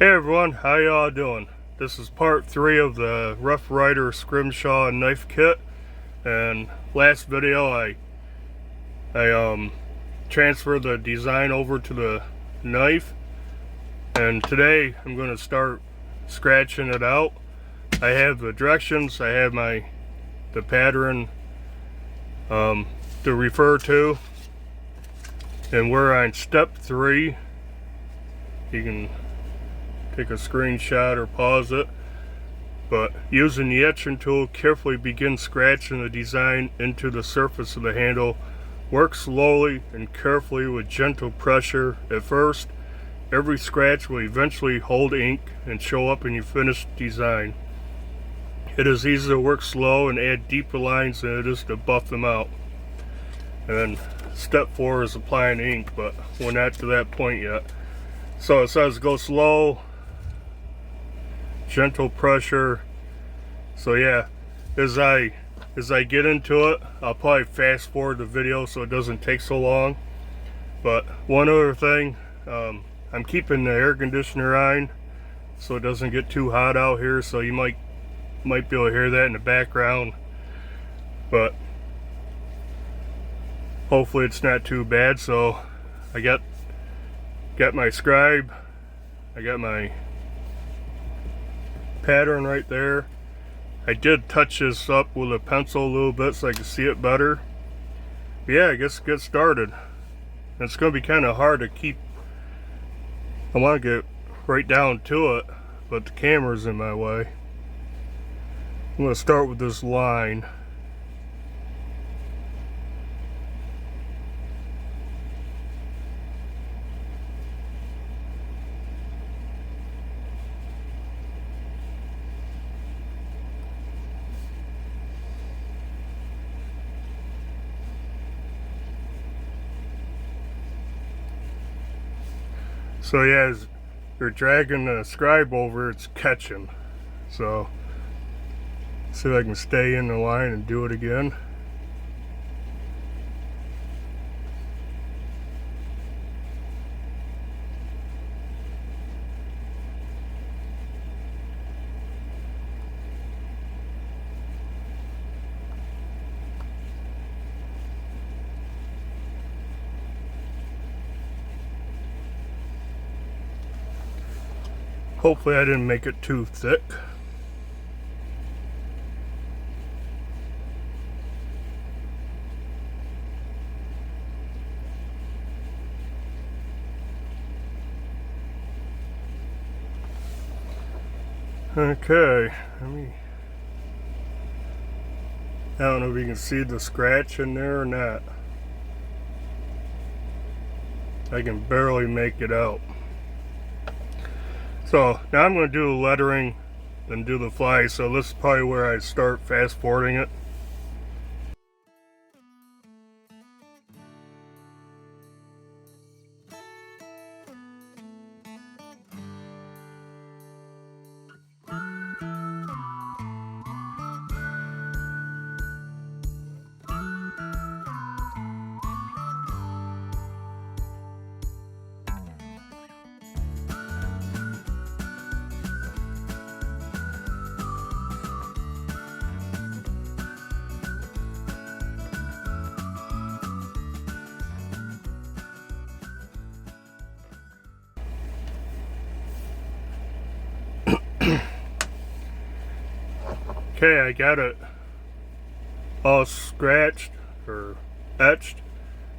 Hey everyone, how y'all doing? This is part 3 of the rough Ryder Scrimshaw knife kit. And last video I transferred the design over to the knife, and today I'm going to start scratching it out. I have the directions, I have the pattern to refer to, and we're on step 3. You can take a screenshot or pause it, but using the etching tool, carefully begin scratching the design into the surface of the handle. Work slowly and carefully with gentle pressure at first. Every scratch will eventually hold ink and show up in your finished design. It is easy to work slow and add deeper lines than it is to buff them out. And then step 4 is applying ink, but we're not to that point yet. So it says go slow, gentle pressure. So yeah, as I get into it, I'll probably fast forward the video so it doesn't take so long. But one other thing, I'm keeping the air conditioner on so it doesn't get too hot out here, so you might be able to hear that in the background, but hopefully it's not too bad. So I got my Scribe, I got my pattern right there. I did touch this up with a pencil a little bit so I can see it better. But yeah, I guess get started. It's going to be kind of hard to keep. I want to get right down to it, but the camera's in my way. I'm going to start with this line. So yeah, as you're dragging the Scribe over, it's catching. So see if I can stay in the line and do it again. Hopefully I didn't make it too thick. Okay, I don't know if you can see the scratch in there or not. I can barely make it out. So now I'm going to do the lettering, then do the fly. So this is probably where I start fast forwarding it. Okay, I got it all scratched or etched.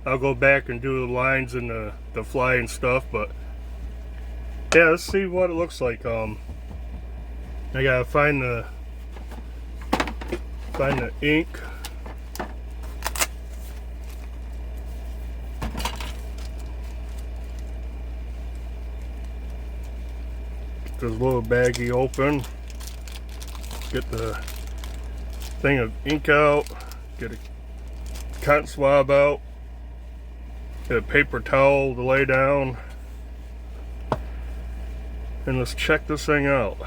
I'll go back and do the lines and the fly and stuff, but yeah, let's see what it looks like. I gotta find the ink. Get this little baggie open. Get the thing of ink out, get a cotton swab out, get a paper towel to lay down, and let's check this thing out.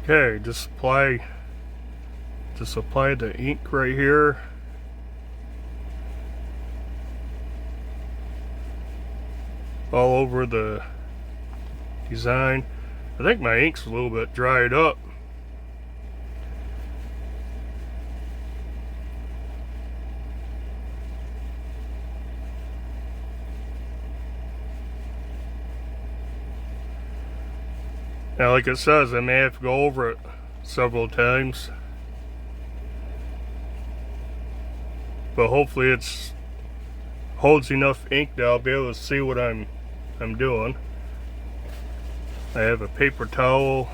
Okay, just apply the ink right here. All over the design. I think my ink's a little bit dried up. Now, like it says, I may have to go over it several times, but hopefully it's holds enough ink that I'll be able to see what I'm doing. I have a paper towel.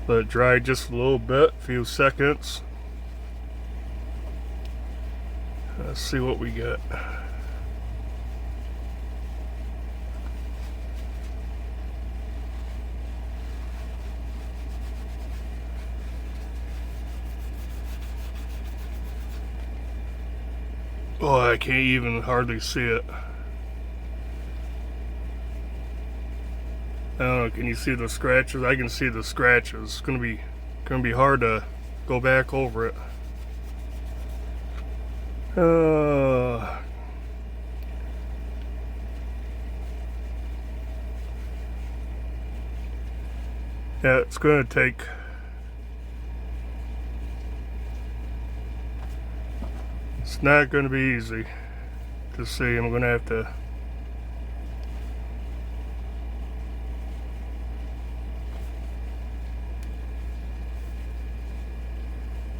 Let it dry just a little bit, a few seconds. Let's see what we get. Oh, I can't even hardly see it. I don't know, can you see the scratches? I can see the scratches. It's gonna be hard to go back over it. Yeah, it's gonna take it's not gonna be easy to see. I'm gonna have to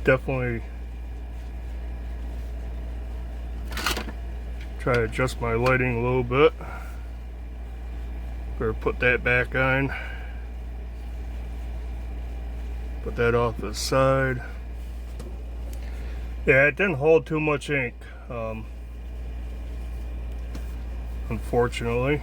definitely try to adjust my lighting a little bit. Better put that back on. Put that off the side. Yeah, it didn't hold too much ink, unfortunately.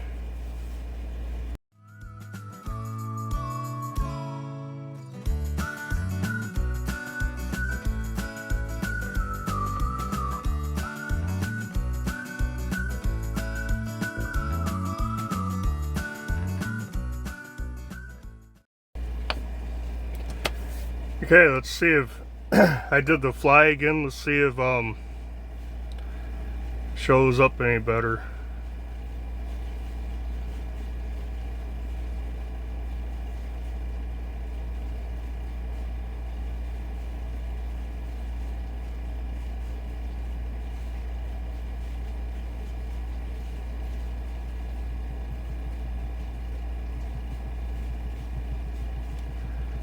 Okay, let's see if I did the fly again. Let's see if shows up any better.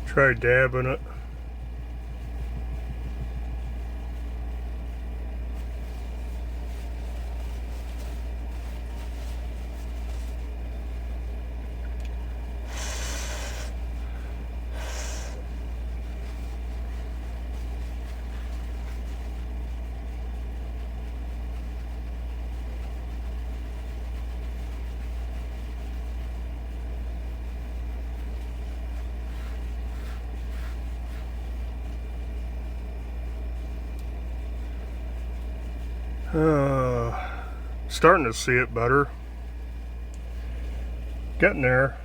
Try dabbing it. Starting to see it better. Getting there.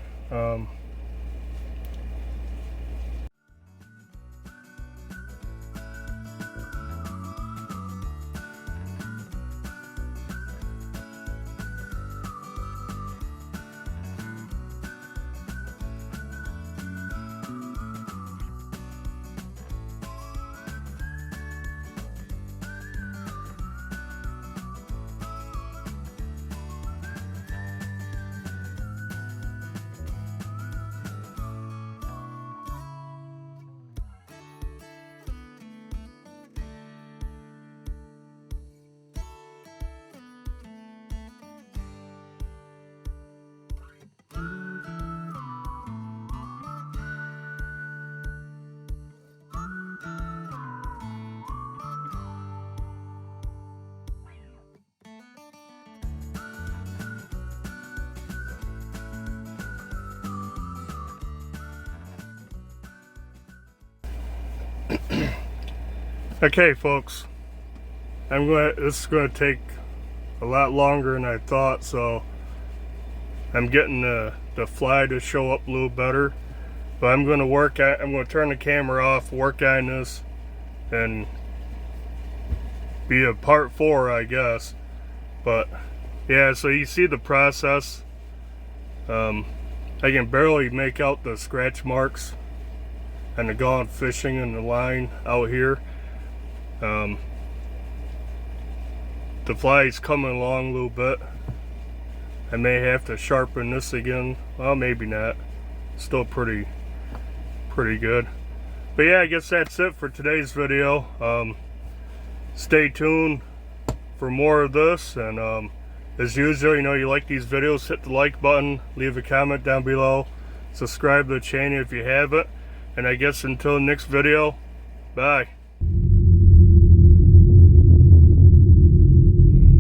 Okay, folks, this is gonna take a lot longer than I thought, so I'm getting the fly to show up a little better. But I'm going to turn the camera off, work on this, and be a part 4, I guess. But yeah, so you see the process. I can barely make out the scratch marks and the gone fishing in the line out here. The fly's coming along a little bit. I may have to sharpen this again. Well, maybe not. Still pretty good. But yeah, I guess that's it for today's video. Stay tuned for more of this, and as usual, you know, you like these videos, hit the like button, leave a comment down below, subscribe to the channel if you haven't, and I guess until next video, bye.